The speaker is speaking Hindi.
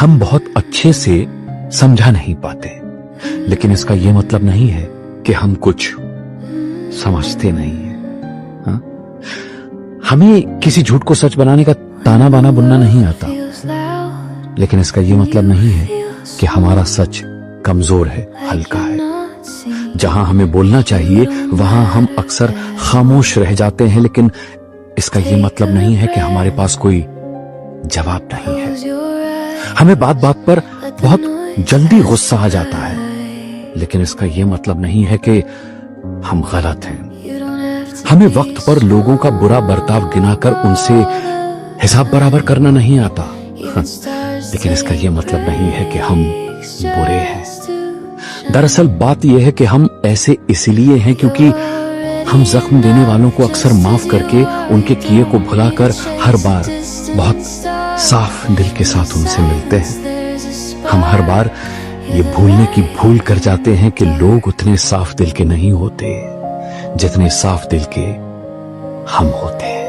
हम बहुत अच्छे से समझा नहीं पाते, लेकिन इसका यह मतलब नहीं है कि हम कुछ समझते नहीं हैं। हाँ? हमें किसी झूठ को सच बनाने का ताना बाना बुनना नहीं आता, लेकिन इसका यह मतलब नहीं है कि हमारा सच कमजोर है, हल्का है। जहां हमें बोलना चाहिए वहां हम अक्सर खामोश रह जाते हैं, लेकिन इसका यह मतलब नहीं है कि हमारे पास कोई जवाब नहीं है। हमें बात बात पर बहुत जल्दी गुस्सा आ जाता है, लेकिन इसका यह मतलब नहीं है कि हम गलत हैं। हमें वक्त पर लोगों का बुरा बर्ताव गिनाकर उनसे हिसाब बराबर करना नहीं आता, लेकिन इसका यह मतलब नहीं है कि हम बुरे हैं। दरअसल बात यह है कि हम ऐसे इसलिए हैं क्योंकि हम जख्म देने वालों को अक्सर माफ करके उनके किए को भुलाकर हर बार बहुत साफ दिल के साथ उनसे मिलते हैं। हम हर बार ये भूलने की भूल कर जाते हैं कि लोग उतने साफ दिल के नहीं होते जितने साफ दिल के हम होते हैं।